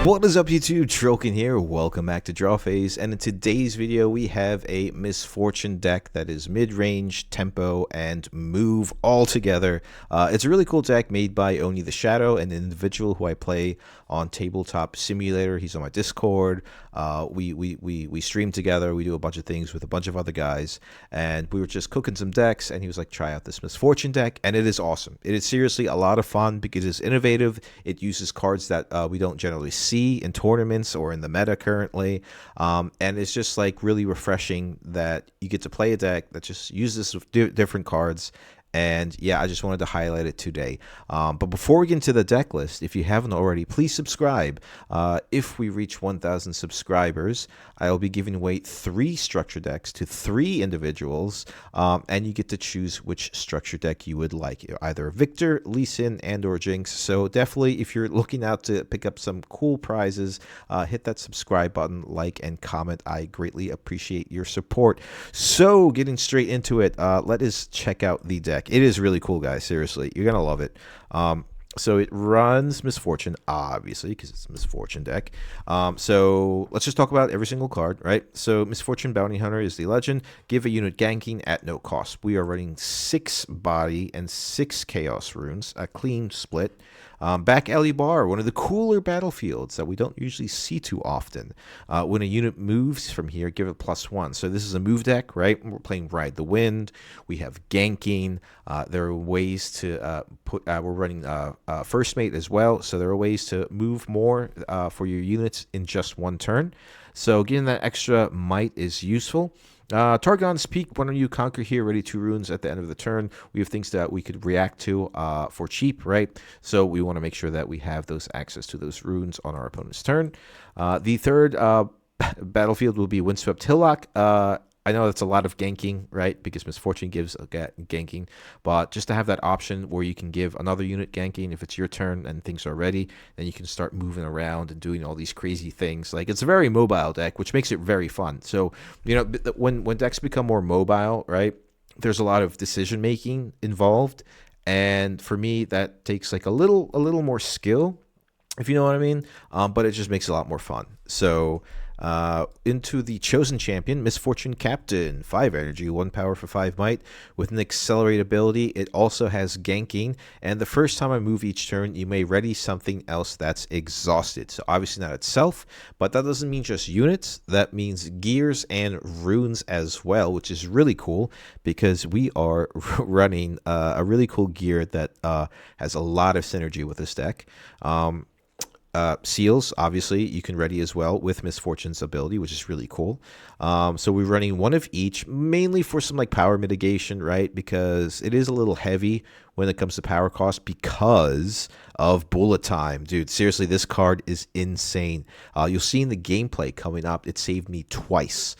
What is up, YouTube? Troken here. Welcome back to Draw Phase, and in today's video we have a Misfortune deck that is mid-range, tempo, and move all together. It's a really cool deck made by Oni the Shadow, an individual who I play on Tabletop Simulator. He's on my Discord. We stream together. We do a bunch of things with a bunch of other guys, and we were just cooking some decks, and he was like, try out this Misfortune deck, and it is awesome. It is seriously a lot of fun because it's innovative. It uses cards that we don't generally see in tournaments or in the meta currently, and it's just like really refreshing that you get to play a deck that just uses different cards. And yeah, I just wanted to highlight it today. But before we get into the deck list, if you haven't already, please subscribe. If we reach 1,000 subscribers, I will be giving away 3 structure decks to 3 individuals, and you get to choose which structure deck you would like, either Victor, Lee Sin, and or Jinx. So definitely, if you're looking out to pick up some cool prizes, hit that subscribe button, like, and comment. I greatly appreciate your support. So getting straight into it, let us check out the deck. It is really cool, guys. Seriously, you're gonna love it. So it runs Misfortune, obviously, because it's a Misfortune deck. So let's just talk about every single card, right? So Misfortune Bounty Hunter is the legend. Give a unit ganking at no cost. We are running 6 body and 6 chaos runes, a clean split. Back Alley Bar, one of the cooler battlefields that we don't usually see too often. When a unit moves from here, give it +1. So this is a move deck, right? We're playing Ride the Wind. We have ganking. There are ways to we're running First Mate as well. So there are ways to move more for your units in just one turn. So getting that extra might is useful. Targon's Peak, when you conquer here, ready 2 runes at the end of the turn. We have things that we could react to for cheap, right? So we want to make sure that we have those access to those runes on our opponent's turn. The third battlefield will be Windswept Hillock. I know that's a lot of ganking, right? Because Misfortune gives a ganking, but just to have that option where you can give another unit ganking if it's your turn and things are ready, then you can start moving around and doing all these crazy things. Like, it's a very mobile deck, which makes it very fun. So, you know, when decks become more mobile, right, there's a lot of decision making involved, and for me, that takes like a little more skill, if you know what I mean. But it just makes it a lot more fun. So into the Chosen Champion, Misfortune Captain, 5 energy, 1 power for 5 might. With an accelerate ability, it also has ganking, and the first time I move each turn, you may ready something else that's exhausted. So obviously not itself, but that doesn't mean just units. That means gears and runes as well, which is really cool because we are running a really cool gear that has a lot of synergy with this deck. Seals, obviously, you can ready as well with Misfortune's ability, which is really cool. So we're running 1 of each, mainly for some like power mitigation, right? Because it is a little heavy when it comes to power cost because of bullet time. Dude, seriously, this card is insane. You'll see in the gameplay coming up, it saved me twice.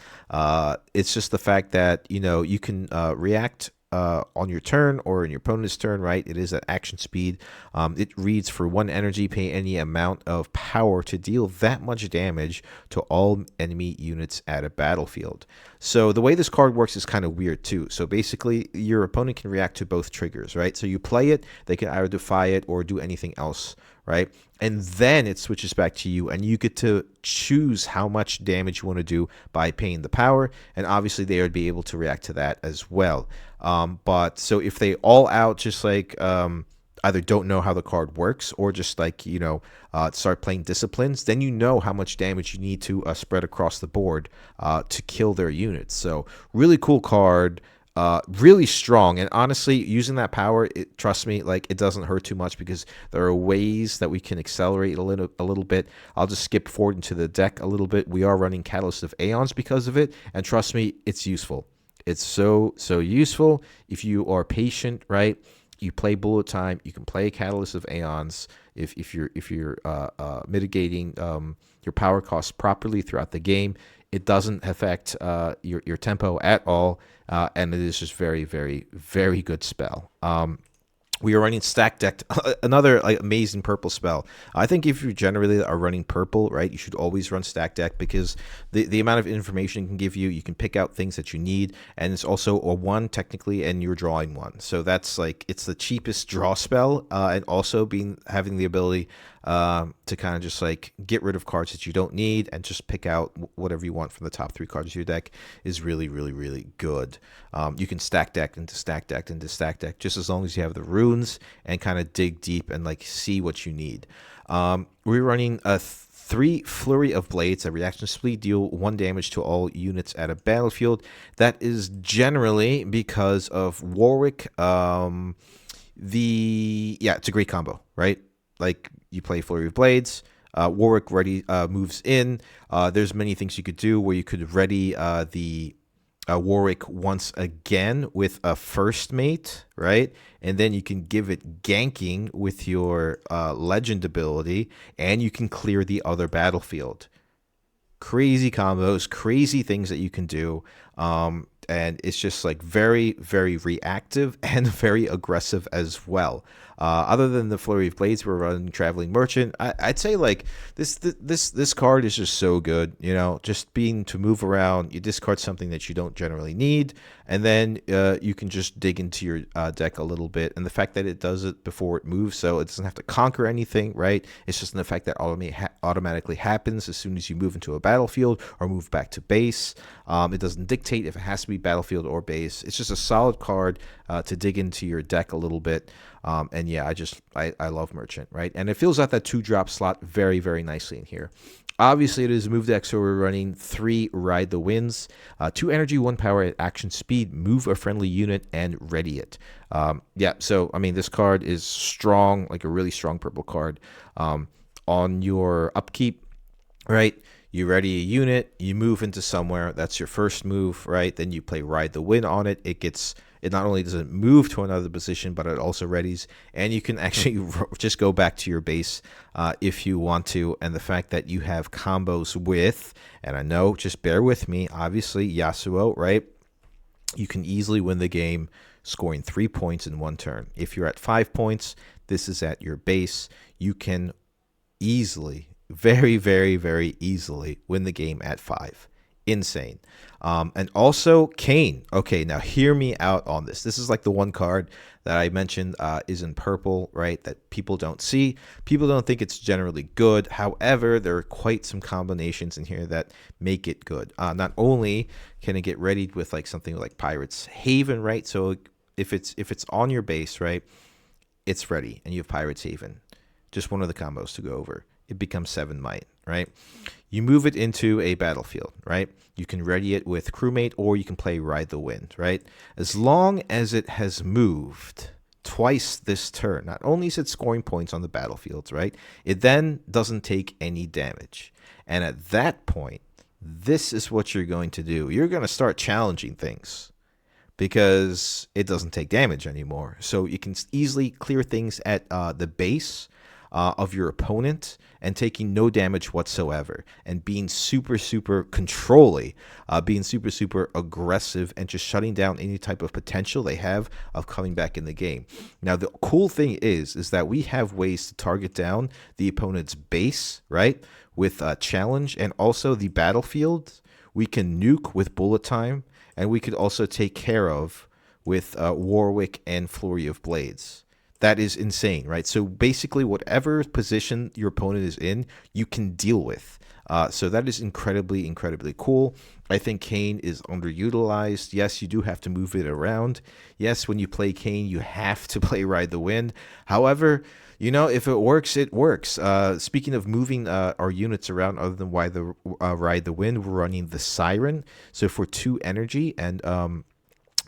It's just the fact that, you know, you can react on your turn or in your opponent's turn, right? It is at action speed. It reads for 1 energy, pay any amount of power to deal that much damage to all enemy units at a battlefield. So the way this card works is kind of weird too. So basically, your opponent can react to both triggers, right? So you play it, they can either defy it or do anything else, right? And then it switches back to you, and you get to choose how much damage you want to do by paying the power, and obviously they would be able to react to that as well. But so if they all out just like either don't know how the card works or just like, you know, start playing disciplines, then you know how much damage you need to spread across the board to kill their units. So really cool card. Really strong, and honestly, using that power, trust me, like, it doesn't hurt too much because there are ways that we can accelerate a little bit. I'll just skip forward into the deck a little bit. We are running Catalyst of Aeons because of it, and trust me, it's useful. It's so useful if you are patient, right? You play Bullet Time, you can play Catalyst of Aeons if you're mitigating your power costs properly throughout the game. It doesn't affect your tempo at all, and it is just very, very, very good spell. We are running Stack Deck, another like amazing purple spell. I think if you generally are running purple, right, you should always run Stack Deck because the amount of information it can give you, you can pick out things that you need, and it's also a 1 technically, and you're drawing 1. So that's like, it's the cheapest draw spell, and also having the ability to kind of just like get rid of cards that you don't need and just pick out whatever you want from the top 3 cards of your deck is really, really, really good. You can stack deck into stack deck into stack deck just as long as you have the runes and kind of dig deep and like see what you need. We're running a 3 Flurry of Blades. At reaction speed, deal 1 damage to all units at a battlefield. That is generally because of Warwick. It's a great combo, right? Like you play Flurry of Blades. Warwick ready moves in. There's many things you could do where you could ready the Warwick once again with a first mate, right? And then you can give it ganking with your legend ability, and you can clear the other battlefield. Crazy combos, crazy things that you can do. And it's just like very, very reactive and very aggressive as well. Other than the Flurry of Blades, we're running Traveling Merchant. I'd say like this card is just so good. You know, just being to move around, you discard something that you don't generally need, and then you can just dig into your deck a little bit. And the fact that it does it before it moves, so it doesn't have to conquer anything, right? It's just an effect that automatically happens as soon as you move into a battlefield or move back to base. It doesn't dictate if it has to be battlefield or base. It's just a solid card to dig into your deck a little bit. And yeah, I love Merchant, right? And it fills out that 2-drop slot very, very nicely in here. Obviously, it is a move deck, so we're running 3 Ride the Winds, 2 energy, 1 power at action speed, move a friendly unit, and ready it. So, I mean, this card is strong, like a really strong purple card. On your upkeep, right? You ready a unit, you move into somewhere, that's your first move, right? Then you play Ride the Wind on it. It not only does it move to another position, but it also readies, and you can actually just go back to your base if you want to. And the fact that you have combos with, and I know, just bear with me, obviously Yasuo, right? You can easily win the game scoring 3 points in 1 turn. If you're at 5 points, this is at your base. You can easily, very, very, very easily win the game at 5. Insane. And also Kayn. Okay, now hear me out on this. This is like the one card that I mentioned is in purple, right? That people don't see. People don't think it's generally good. However, there are quite some combinations in here that make it good. Not only can it get readied with like something like Pirate's Haven, right? So if it's on your base, right, it's ready, and you have Pirate's Haven. Just one of the combos to go over. It becomes 7 might, right? You move it into a battlefield, right? You can ready it with Crewmate, or you can play Ride the Wind, right? As long as it has moved twice this turn, not only is it scoring points on the battlefields, right? It then doesn't take any damage. And at that point, this is what you're going to do. You're going to start challenging things because it doesn't take damage anymore. So you can easily clear things at the base of your opponent and taking no damage whatsoever, and being super, super controlly, being super, super aggressive, and just shutting down any type of potential they have of coming back in the game. Now, the cool thing is that we have ways to target down the opponent's base, right, with challenge, and also the battlefield. We can nuke with bullet time, and we could also take care of with Warwick and Flurry of Blades. That is insane, right? So basically, whatever position your opponent is in, you can deal with. So that is incredibly, incredibly cool. I think Kayn is underutilized. Yes, you do have to move it around. Yes, when you play Kayn, you have to play Ride the Wind. However, you know, if it works, it works. Speaking of moving our units around, other than Ride the Wind, we're running the Siren. So for 2 energy, and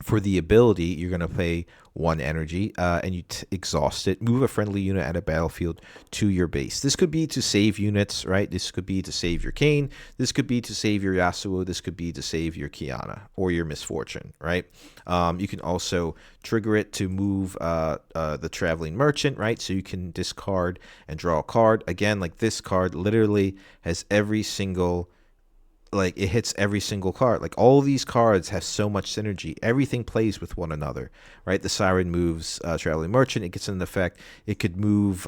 for the ability, you're going to pay 1 energy, and you exhaust it. Move a friendly unit at a battlefield to your base. This could be to save units, right? This could be to save your Kayn. This could be to save your Yasuo. This could be to save your Kiana or your Misfortune, right? You can also trigger it to move the Traveling Merchant, right? So you can discard and draw a card. Again, like this card literally has every single... like it hits every single card. Like all these cards have so much synergy. Everything plays with one another, right? The Siren moves Traveling Merchant. It gets an effect. It could move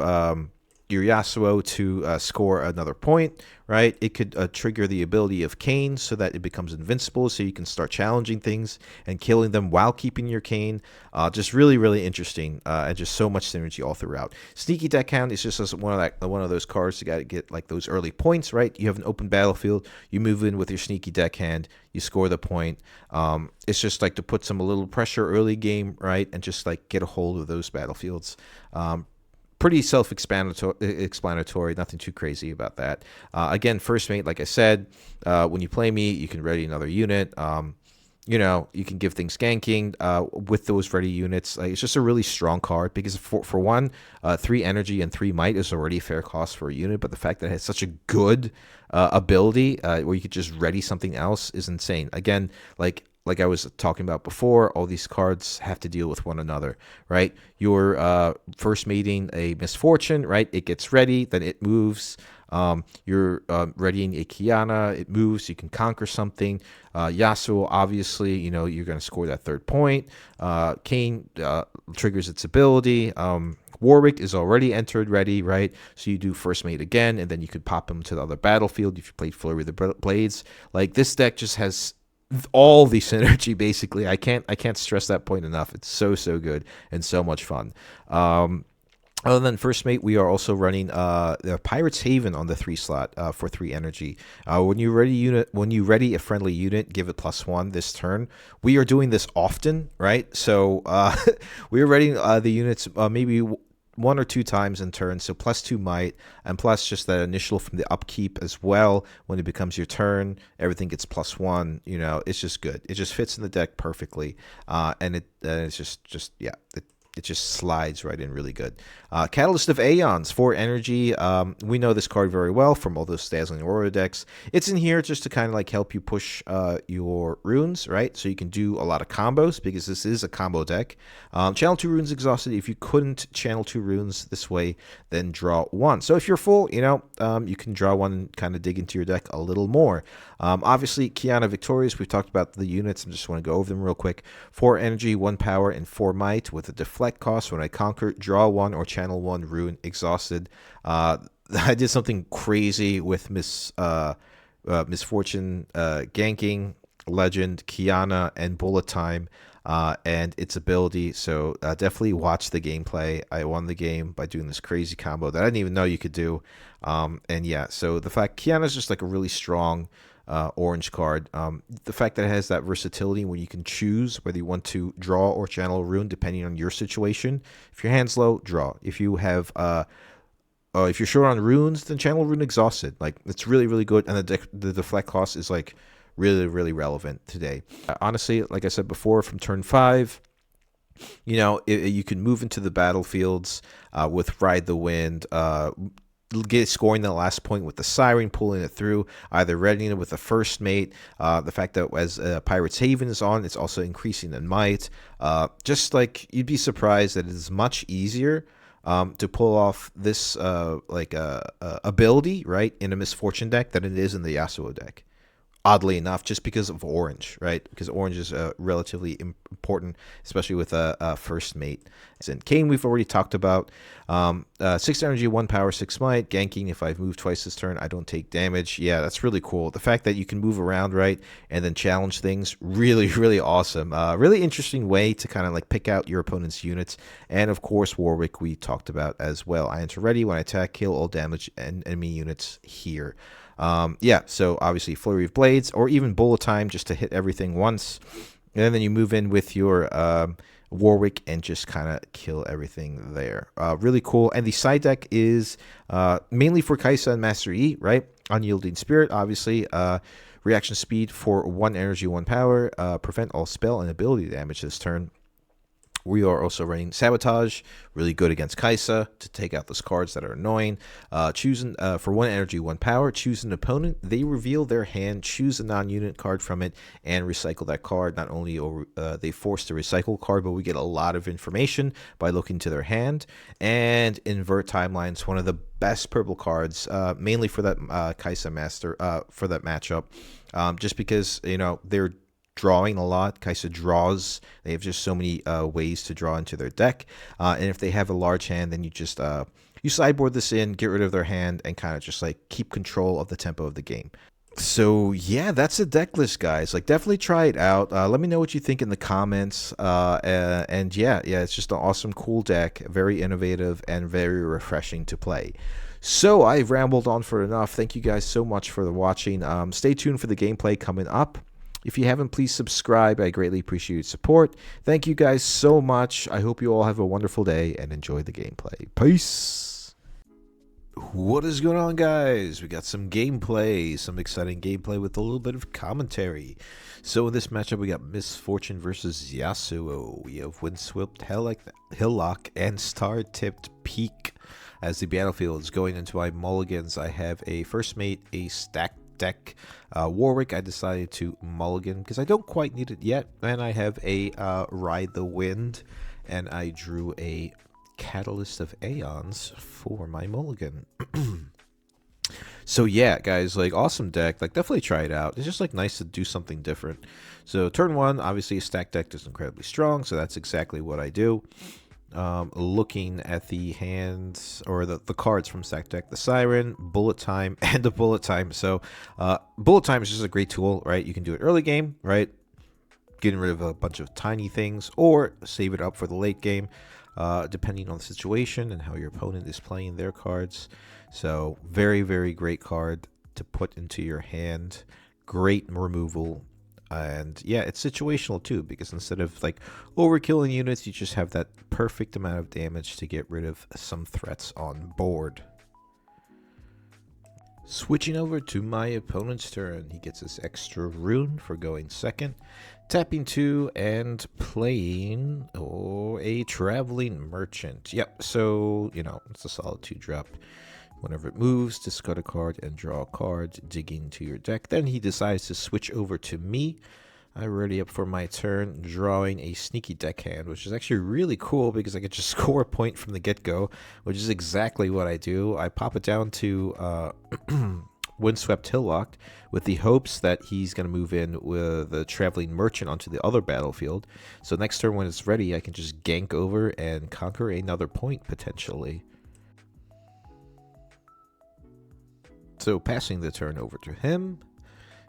your Yasuo to score another point, right? It could trigger the ability of Kayn so that it becomes invincible, so you can start challenging things and killing them while keeping your Kayn. Just really, really interesting, and just so much synergy all throughout. Sneaky Deckhand is just one of those cards you got to get like those early points, right? You have an open battlefield, you move in with your Sneaky Deckhand, you score the point. It's just like to put some a little pressure early game, right, and just like get a hold of those battlefields. Pretty self-explanatory, nothing too crazy about that. Again, first mate, like I said, when you play me, you can ready another unit. You can give things ganking with those ready units. Like, it's just a really strong card because for one, 3 energy and 3 might is already fair cost for a unit, but the fact that it has such a good ability where you could just ready something else is insane. Again, like I was talking about before, all these cards have to deal with one another, right? You're first mating a Misfortune, right? It gets ready, then it moves. You're readying a Kiana, it moves, you can conquer something. Yasuo, obviously, you're going to score that 3rd point. Kayn triggers its ability. Warwick is already entered ready, right? So you do first mate again, and then you could pop him to the other battlefield if you played Flurry of the Blades. Like, this deck just has all the synergy, basically. I can't stress that point enough. It's so good and so much fun. Other than first mate, we are also running the Pirate's Haven on the 3 slot for 3 energy. When you ready a friendly unit, give it +1 this turn. We are doing this often, right? So we are readying the units maybe 1 or 2 times in turn, so +2 might, and plus just that initial from the upkeep as well. When it becomes your turn, everything gets +1. It's just good. It just fits in the deck perfectly, and it's just yeah. It just slides right in really good. Catalyst of Aeons, 4 energy. We know this card very well from all those Dazzling Aurora decks. It's in here just to kind of like help you push your runes, right? So you can do a lot of combos because this is a combo deck. Channel 2 runes exhausted. If you couldn't channel 2 runes this way, then draw 1. So if you're full, you can draw 1 and kind of dig into your deck a little more. Obviously, Kiana Victorious, we've talked about the units. I just want to go over them real quick. 4 energy, 1 power, and 4 might with a deflect cost. When I conquer, draw 1 or channel 1 rune exhausted. I did something crazy with Misfortune, ganking, Legend, Kiana, and Bullet Time, and its ability. So definitely watch the gameplay. I won the game by doing this crazy combo that I didn't even know you could do. And yeah, so the fact Kiana's just like a really strong orange card. The fact that it has that versatility where you can choose whether you want to draw or channel a rune depending on your situation. If your hand's low, draw. If you have if you're short on runes, then channel rune exhausted. Like, it's really good, and the deflect cost is like really relevant today. Honestly, like I said before, from turn 5, you can move into the battlefields with Ride the Wind, scoring the last point with the Siren, pulling it through, either readying it with the first mate. The fact that as Pirate's Haven is on, it's also increasing in might. Just like, you'd be surprised that it is much easier to pull off this ability, right, in a Misfortune deck than it is in the Yasuo deck. Oddly enough, just because of orange, right? Because orange is relatively important, especially with a first mate. And Kayn, we've already talked about. 6 energy, 1 power, 6 might. Ganking, if I've moved twice this turn, I don't take damage. Yeah, that's really cool. The fact that you can move around, right, and then challenge things, really awesome. Really interesting way to kind of like pick out your opponent's units. And of course, Warwick, we talked about as well. I enter ready. When I attack, kill all damage and enemy units here. Yeah, so obviously Flurry of Blades or even Bullet Time just to hit everything once. And then you move in with your Warwick and just kind of kill everything there. Really cool. And the side deck is mainly for Kai'Sa and Master Yi, right? Unyielding Spirit, obviously. Reaction speed for 1 energy, 1 power. Prevent all spell and ability damage this turn. We are also running Sabotage, really good against Kai'Sa to take out those cards that are annoying. Choosing for 1 energy, 1 power, choose an opponent. They reveal their hand, choose a non-unit card from it, and recycle that card. Not only are they forced to recycle card, but we get a lot of information by looking to their hand. And Invert Timelines, one of the best purple cards, mainly for that Kai'Sa Master, for that matchup. Just because, they're drawing a lot. Kaisa draws. They have just so many ways to draw into their deck. And if they have a large hand, then you just you sideboard this in, get rid of their hand, and kind of just like keep control of the tempo of the game. So yeah, that's a deck list, guys. Like, definitely try it out. Let me know what you think in the comments. And yeah, it's just an awesome, cool deck. Very innovative and very refreshing to play. So I've rambled on for enough. Thank you guys so much for watching. Stay tuned for the gameplay coming up. If you haven't, please subscribe. I greatly appreciate your support. Thank you guys so much. I hope you all have a wonderful day and enjoy the gameplay. Peace. What is going on, guys? We got some gameplay, some exciting gameplay with a little bit of commentary. So in this matchup, we got Misfortune versus Yasuo. We have Windswept Hillock and Star-Tipped Peak as the battlefield is going into my mulligans. I have a First Mate, a stacked deck. Warwick, I decided to mulligan because I don't quite need it yet. And I have a Ride the Wind, and I drew a Catalyst of Aeons for my mulligan. So yeah, guys, like, awesome deck. Like, definitely try it out. It's just like nice to do something different. So turn one, obviously a stack deck is incredibly strong, so that's exactly what I do. Looking at the hands or the cards from stack deck, the Siren, Bullet Time, and the Bullet Time. So Bullet Time is just a great tool, right? You can do it early game, right? Getting rid of a bunch of tiny things, or save it up for the late game, depending on the situation and how your opponent is playing their cards. So very, very great card to put into your hand. Great removal. And yeah, it's situational too, because instead of like overkilling units, you just have that perfect amount of damage to get rid of some threats on board. Switching over to my opponent's turn, he gets this extra rune for going second, tapping 2 and playing a Traveling Merchant. Yep, so you know, it's a solid 2-drop. Whenever it moves, discard a card and draw a card, dig into your deck. Then he decides to switch over to me. I'm ready up for my turn, drawing a sneaky deckhand, which is actually really cool because I could just score a point from the get-go, which is exactly what I do. I pop it down to Windswept Hillock with the hopes that he's going to move in with the Traveling Merchant onto the other battlefield. So next turn when it's ready, I can just gank over and conquer another point potentially. So passing the turn over to him,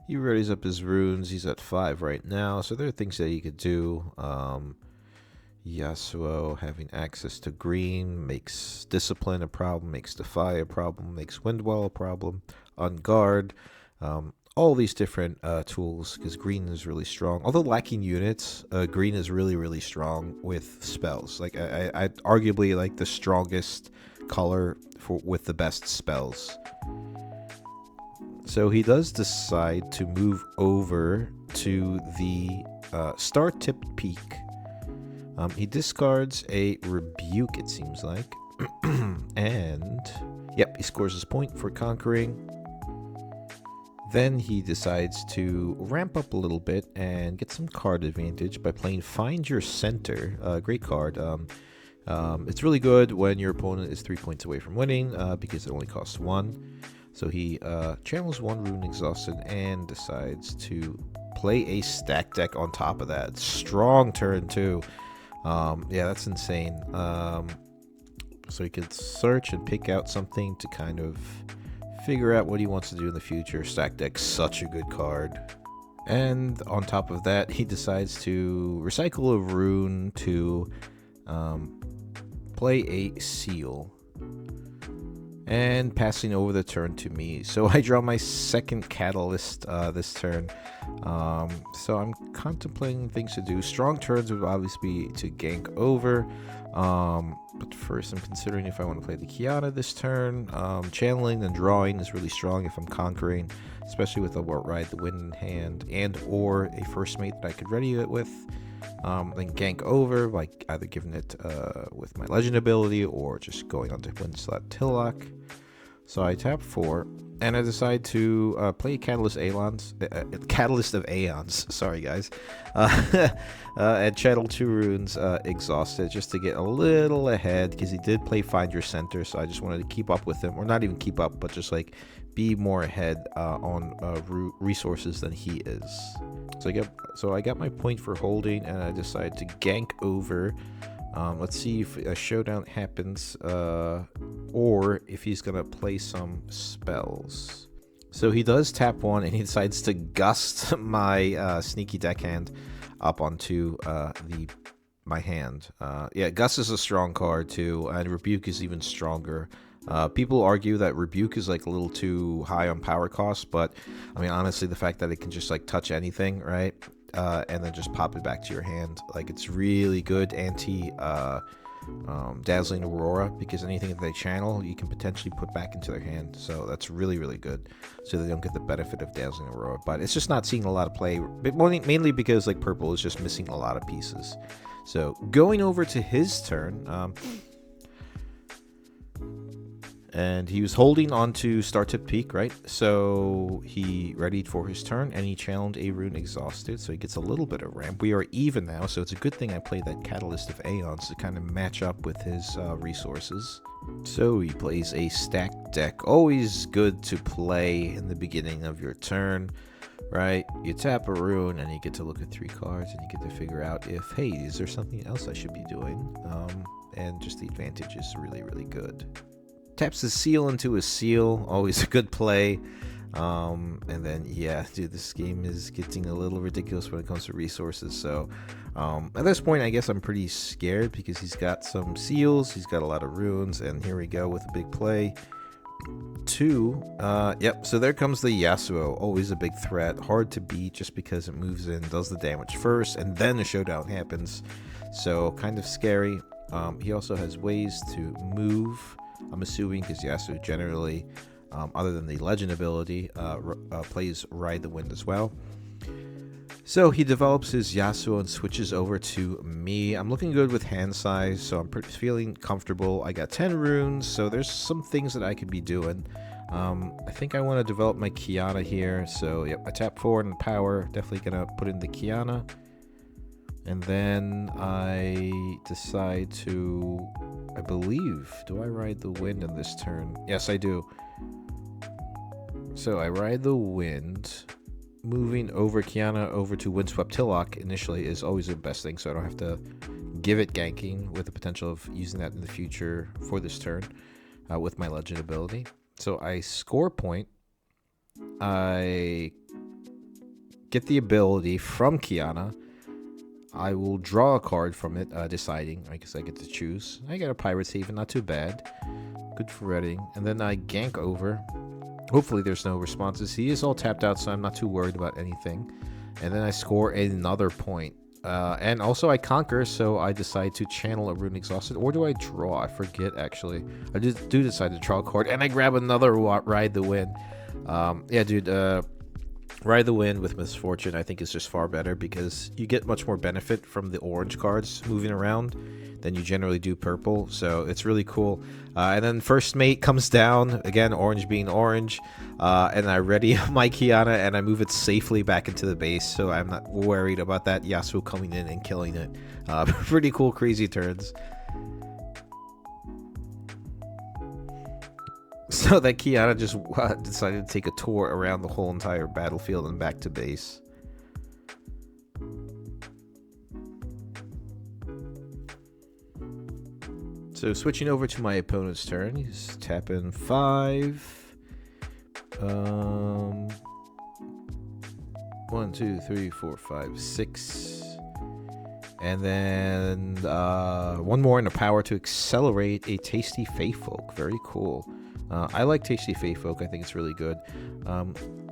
he readies up his runes. He's at 5 right now, so there are things that he could do. Yasuo having access to green makes Discipline a problem, makes Defy a problem, makes Windwall a problem, Unguard, all these different tools, because green is really strong. Although lacking units, green is really, really strong with spells. Like I arguably like the strongest color with the best spells. So he does decide to move over to the Star-Tipped Peak. He discards a Rebuke, it seems like. And, yep, he scores his point for conquering. Then he decides to ramp up a little bit and get some card advantage by playing Find Your Center. Great card. It's really good when your opponent is 3 points away from winning because it only costs 1. So he channels 1 Rune Exhausted and decides to play a stack deck on top of that. Strong turn too. Yeah, that's insane. So he could search and pick out something to kind of figure out what he wants to do in the future. Stack deck's such a good card. And on top of that, he decides to recycle a rune to play a seal. And passing over the turn to me. So I draw my second Catalyst this turn. So I'm contemplating things to do. Strong turns would obviously be to gank over. But first I'm considering if I want to play the Kiana this turn. Channeling and drawing is really strong if I'm conquering, especially with a Ride the Wind in hand and or a First Mate that I could ready it with. Then gank over by either giving it with my legend ability or just going onto Windswept Hillock. So I tap 4, And I decide to play Catalyst Aeons, Catalyst of Aeons. Sorry, guys. And channel 2 runes, Exhausted, just to get a little ahead, because he did play Find Your Center, so I just wanted to keep up with him, or not even keep up, but just like be more ahead on resources than he is. So I got my point for holding, and I decided to gank over. Let's see if a showdown happens, or if he's gonna play some spells. So he does tap 1, and he decides to gust my sneaky deckhand up onto my hand. Yeah, Gust is a strong card too, and Rebuke is even stronger. People argue that Rebuke is like a little too high on power cost, but I mean, honestly, the fact that it can just like touch anything, right? And then just pop it back to your hand. Like, it's really good anti Dazzling Aurora, because anything that they channel, you can potentially put back into their hand. So that's really, really good. So they don't get the benefit of Dazzling Aurora. But it's just not seeing a lot of play, mainly because like purple is just missing a lot of pieces. So going over to his turn, and he was holding on to Startip Peak, right? So he readied for his turn, and he channeled a rune Exhausted, so he gets a little bit of ramp. We are even now, so it's a good thing I played that Catalyst of Aeons to kind of match up with his resources. So he plays a stacked deck. Always good to play in the beginning of your turn, right? You tap a rune, and you get to look at 3 cards, and you get to figure out if, hey, is there something else I should be doing? And just the advantage is really, really good. Taps the seal into a seal, always a good play. And then, yeah, dude, this game is getting a little ridiculous when it comes to resources. So at this point, I guess I'm pretty scared, because he's got some seals, he's got a lot of runes, and here we go with a big play. 2, yep, so there comes the Yasuo, always a big threat, hard to beat just because it moves in, does the damage first, and then the showdown happens. So kind of scary. He also has ways to move, I'm assuming, because Yasuo generally, other than the legend ability, plays Ride the Wind as well. So he develops his Yasuo and switches over to me. I'm looking good with hand size, so I'm feeling comfortable. I got 10 runes, so there's some things that I could be doing. I think I want to develop my Kiana here. So yep, I tap 4 in power. Definitely gonna put in the Kiana. And then I decide to, I believe, do I Ride the Wind in this turn? Yes, I do. So I Ride the Wind. Moving over Kiana over to Windswept Hillock initially is always the best thing, so I don't have to give it ganking, with the potential of using that in the future for this turn with my legend ability. So I score point. I get the ability from Kiana. I will draw a card from it, deciding. I guess I get to choose. I got a Pirate's Haven, not too bad. Good for reading. And then I gank over. Hopefully there's no responses. He is all tapped out, so I'm not too worried about anything. And then I score another point. And also I conquer, so I decide to channel a Rune Exhausted. Or do I draw? I forget, actually. I do decide to draw a card. And I grab another Ride the Wind. Yeah, dude, Ride the Wind with Misfortune I think is just far better, because you get much more benefit from the orange cards moving around than you generally do purple, so it's really cool. And then First Mate comes down, again, orange being orange, and I ready my Kiana, and I move it safely back into the base, so I'm not worried about that Yasuo coming in and killing it. Pretty cool, crazy turns. So that Kiana just decided to take a tour around the whole entire battlefield and back to base. So switching over to my opponent's turn, he's tapping 5. 1, 2, 3, 4, 5, 6. And then one more in the power to accelerate a Tasty Faefolk. Very cool. I like Tasty Faefolk. I think it's really good.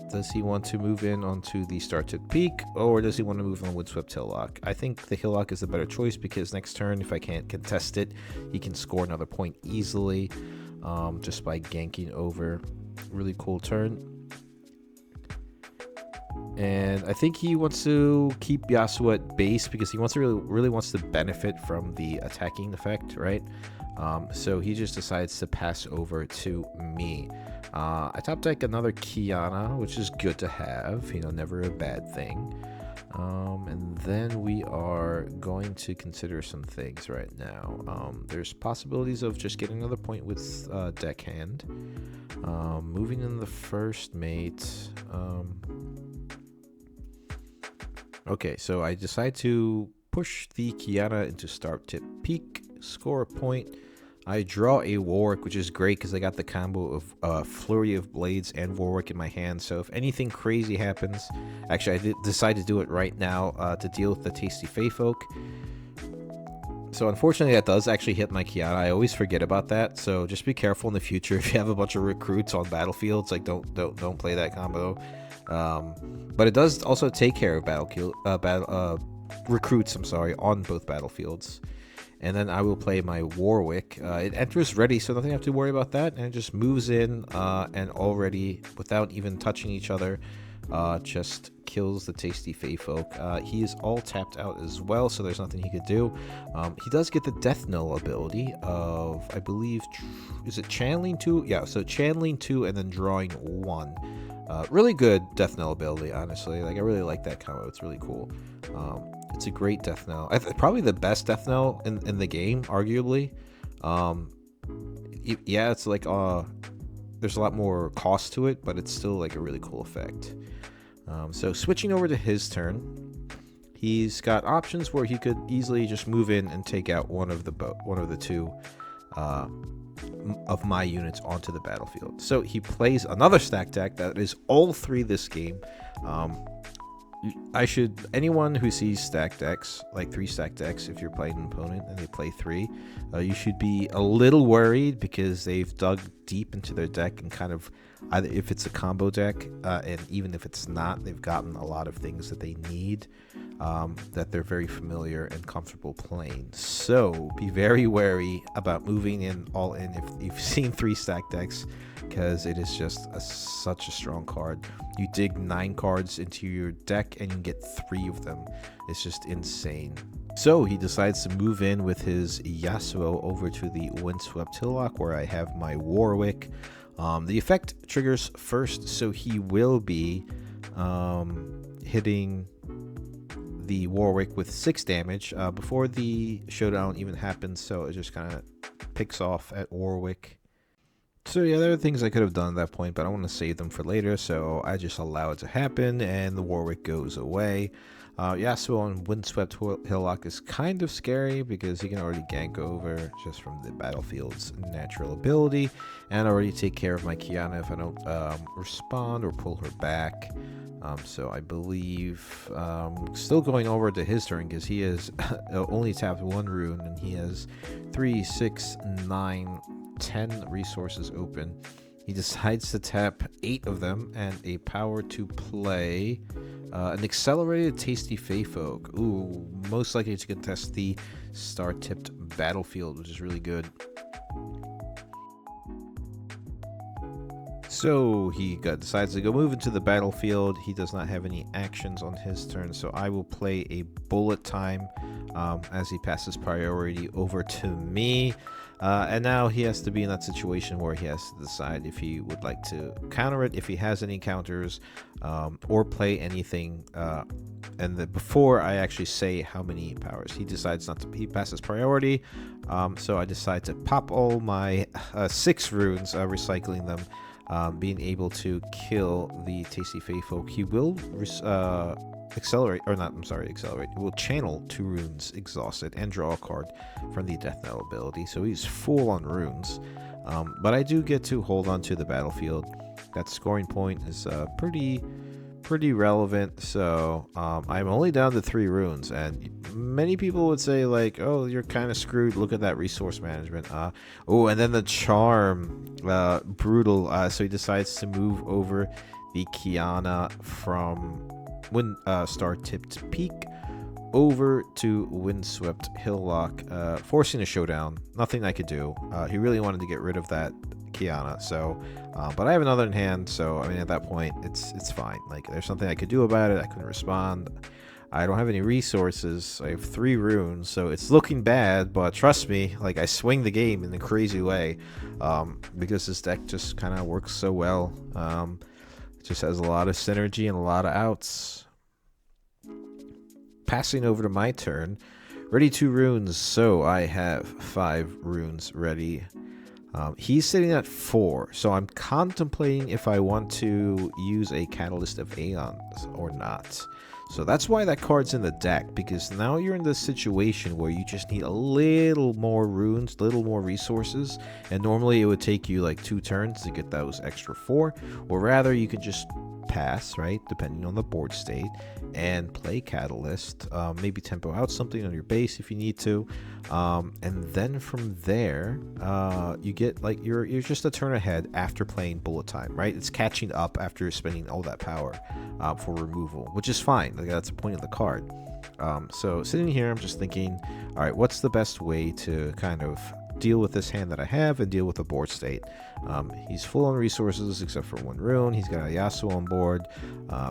Does he want to move in onto the Startip Peak, or does he want to move on Windswept Hillock? I think the Hillock is the better choice, because next turn, if I can't contest it, he can score another point easily just by ganking over. Really cool turn. And I think he wants to keep Yasuo at base, because he wants to really wants to benefit from the attacking effect, right? So he just decides to pass over to me. I top deck another Kiana, which is good to have, you know, never a bad thing. And then we are going to consider some things right now. There's possibilities of just getting another point with deckhand. Moving in the first mate. Okay, so I decide to push the Kiana into start tip peak, score a point. I draw a Warwick, which is great because I got the combo of Flurry of Blades and Warwick in my hand. So if anything crazy happens, actually I did decide to do it right now to deal with the Tasty Fey Folk. So unfortunately that does actually hit my Kiana. I always forget about that. So just be careful in the future if you have a bunch of recruits on battlefields. Like don't play that combo. But it does also take care of recruits. I'm sorry, on both battlefields. And then I will play my Warwick. It enters ready, so nothing I have to worry about that. And it just moves in and already, without even touching each other, just kills the Tasty Fey Folk. He is all tapped out as well, so there's nothing he could do. He does get the Death Knell ability of, I believe, is it Channeling 2? Yeah, so Channeling 2 and then drawing 1. Really good Death Knell ability, honestly. Like, I really like that combo. It's really cool. It's a great Death Knell. Probably the best Death Knell in the game, arguably. Yeah, it's like there's a lot more cost to it, but it's still like a really cool effect. So switching over to his turn, he's got options where he could easily just move in and take out one of the two of my units onto the battlefield. So he plays another stack deck that is all 3 this game. Anyone who sees stack decks, like 3 stack decks, if you're playing an opponent and they play 3, you should be a little worried because they've dug deep into their deck and kind of, either if it's a combo deck, and even if it's not, they've gotten a lot of things that they need, that they're very familiar and comfortable playing. So be very wary about moving in all in if you've seen 3 stack decks, because it is just such a strong card. You dig 9 cards into your deck and you get 3 of them. It's just insane. So he decides to move in with his Yasuo over to the Windswept Hillock, where I have my Warwick. The effect triggers first, so he will be hitting the Warwick with 6 damage before the showdown even happens, so it just kind of picks off at Warwick. So yeah, there are things I could have done at that point, but I want to save them for later, so I just allow it to happen, and the Warwick goes away. Yasuo on Windswept Hillock is kind of scary because he can already gank over just from the battlefield's natural ability, and already take care of my Kiana if I don't respond or pull her back. So I believe still going over to his turn because he has only tapped 1 rune, and he has 3, 6, 9, 10 resources open. He decides to tap 8 of them and a power to play an accelerated Tasty Fey Folk. Ooh, most likely to contest the star-tipped battlefield, which is really good. So he decides to go move into the battlefield. He does not have any actions on his turn, so I will play a bullet time as he passes priority over to me. And now he has to be in that situation where he has to decide if he would like to counter it, if he has any counters, or play anything. And before I actually say how many powers, he decides not to. He passes priority, so I decide to pop all my 6 runes, recycling them. Being able to kill the Tasty Fey Folk. He will accelerate. He will channel 2 runes exhausted and draw a card from the Death Knell ability. So he's full on runes. But I do get to hold on to the battlefield. That scoring point is pretty relevant. So I'm only down to 3 runes, and many people would say like, oh, you're kind of screwed, look at that resource management. Oh, and then the charm, brutal. So he decides to move over the Kiana from star tipped peak over to Windswept Hillock, forcing a showdown. Nothing I could do. He really wanted to get rid of that Kiana, so but I have another in hand, so I mean at that point it's fine. Like, there's something I could do about it. I couldn't respond. I don't have any resources. I have 3 runes, so it's looking bad, but trust me, like, I swing the game in a crazy way, because this deck just kind of works so well. It just has a lot of synergy and a lot of outs. Passing over to my turn. Ready 2 runes, so I have 5 runes ready. He's sitting at 4, so I'm contemplating if I want to use a Catalyst of Aeons or not. So that's why that card's in the deck, because now you're in this situation where you just need a little more runes, little more resources, and normally it would take you like 2 turns to get those extra 4, or rather you can just pass, right, depending on the board state, and play Catalyst, maybe tempo out something on your base if you need to, and then from there you get, like, you're just a turn ahead after playing Bullet Time, right? It's catching up after spending all that power for removal, which is fine. Like, that's the point of the card. So sitting here, I'm just thinking, all right, what's the best way to kind of deal with this hand that I have and deal with the board state? He's full on resources except for 1 rune. He's got a Yasuo on board.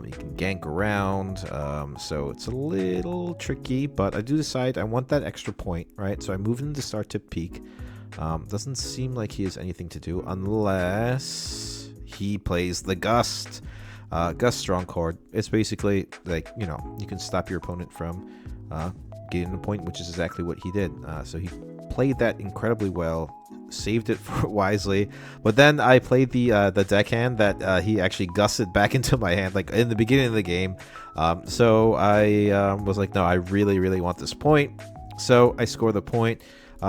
He can gank around, so it's a little tricky, but I do decide I want that extra point, right? So I move into start to peak. Doesn't seem like he has anything to do unless he plays the Gust. Gust strong card. It's basically like, you know, you can stop your opponent from getting a point, which is exactly what he did. So he played that incredibly well, saved it wisely, but then I played the deckhand that he actually gusted back into my hand, like in the beginning of the game. So I was like, no, I really want this point. So I score the point.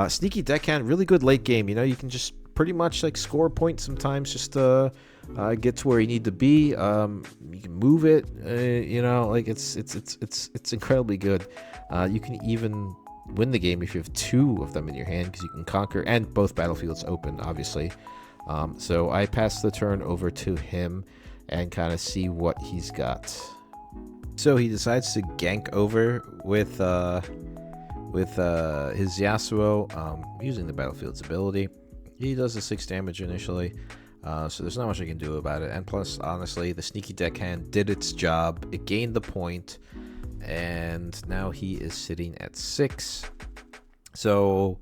Sneaky deckhand, really good late game. You know, you can just pretty much like score a point sometimes, just get to where you need to be. You can move it. You know, like it's incredibly good. You can even win the game if you have 2 of them in your hand, because you can conquer, and both battlefields open, obviously. So I pass the turn over to him and kind of see what he's got. So he decides to gank over with his Yasuo, using the battlefield's ability. He does the 6 damage initially, so there's not much I can do about it. And plus, honestly, the sneaky deckhand did its job. It gained the point, and now he is sitting at 6. So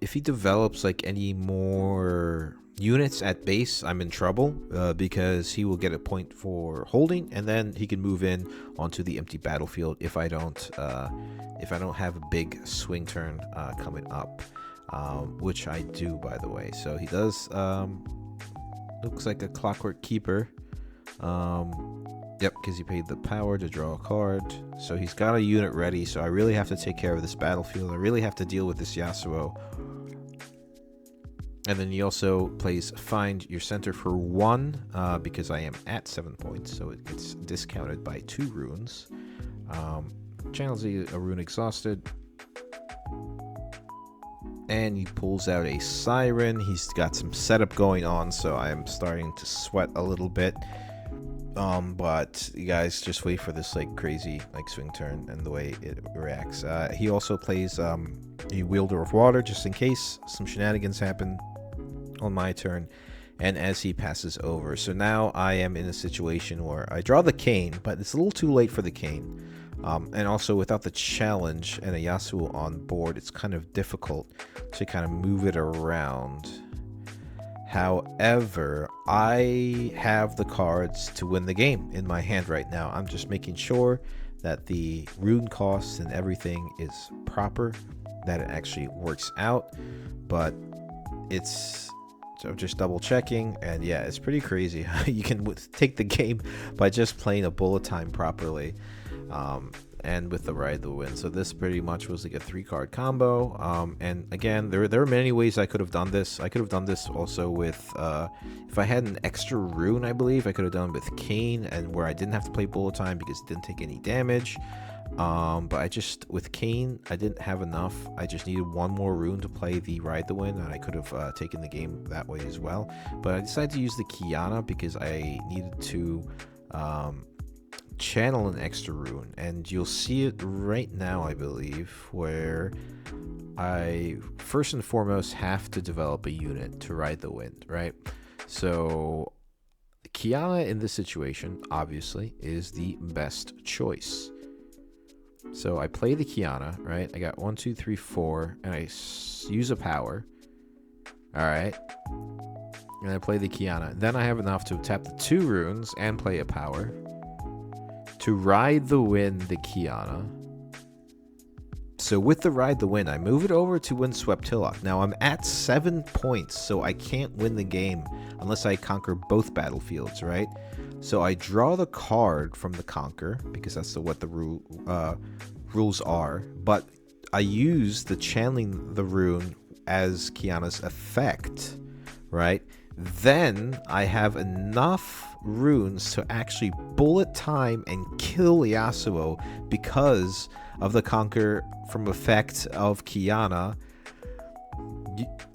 if he develops like any more units at base, I'm in trouble, because he will get a point for holding, and then he can move in onto the empty battlefield if I don't have a big swing turn coming up, which I do, by the way. So he does looks like a Clockwork Keeper. Yep, because he paid the power to draw a card. So he's got a unit ready, so I really have to take care of this battlefield. I really have to deal with this Yasuo. And then he also plays Find Your Center for 1, because I am at 7 points, so it gets discounted by 2 runes. Channels a rune Exhausted. And he pulls out a Siren. He's got some setup going on, so I am starting to sweat a little bit. But you guys just wait for this like crazy like swing turn and the way it reacts. He also plays a Wielder of Water just in case some shenanigans happen on my turn, and as he passes over. So now I am in a situation where I draw the Cane, but it's a little too late for the Cane. And also without the challenge and a Yasuo on board, it's kind of difficult to kind of move it around. However, I have the cards to win the game in my hand right now. I'm just making sure that the rune costs and everything is proper, that it actually works out. But it's so just double checking, and yeah, it's pretty crazy how you can take the game by just playing a bullet time properly. And with the Ride the Wind. So this pretty much was like a 3-card combo. And again, there are many ways I could have done this. I could have done this also with, if I had an extra rune, I believe, I could have done with Cane, and where I didn't have to play Bullet Time because it didn't take any damage. But I just, with Cane, I didn't have enough. I just needed 1 more rune to play the Ride the Wind, and I could have taken the game that way as well. But I decided to use the Kiana because I needed to channel an extra rune, and you'll see it right now, I believe, where I first and foremost have to develop a unit to Ride the Wind, right? So Kiana in this situation obviously is the best choice. So I play the Kiana, right? I got 1, 2, 3, 4, and I use a power. All right. And I play the Kiana. Then I have enough to tap the 2 runes and play a power to ride the wind the Kiana. So with the Ride the Wind, I move it over to Windswept Hillock. Now I'm at 7 points, so I can't win the game unless I conquer both battlefields, right? So I draw the card from the Conquer, because that's what the rules are. But I use the Channeling the Rune as Kiana's effect, right? Then I have enough runes to actually bullet time and kill Yasuo because of the Conquer from effect of Kiana,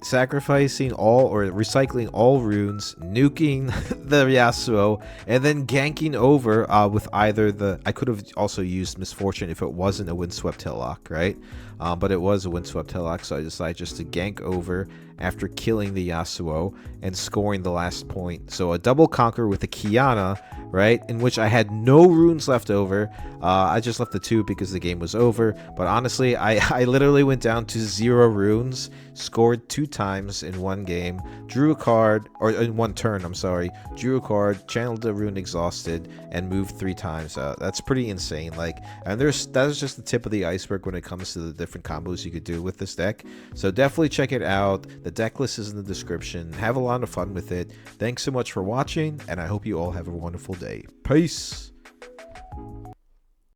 sacrificing all or recycling all runes, nuking the Yasuo, and then ganking over with either the... I could have also used Misfortune if it wasn't a Windswept Hillock, right? But it was a Windswept Hillock, so I decided just to gank over after killing the Yasuo and scoring the last point. So a double conquer with a Kiana, right, in which I had no runes left over. I just left the 2 because the game was over. But honestly, I literally went down to 0 runes, scored 2 times in one game, drew a card, or in one turn, I'm sorry, drew a card, channeled the rune Exhausted, and moved 3 times. That's pretty insane. Like, and that is just the tip of the iceberg when it comes to the different combos you could do with this deck. So definitely check it out. The deck list is in the description. Have a lot of fun with it. Thanks so much for watching, and I hope you all have a wonderful day. Peace.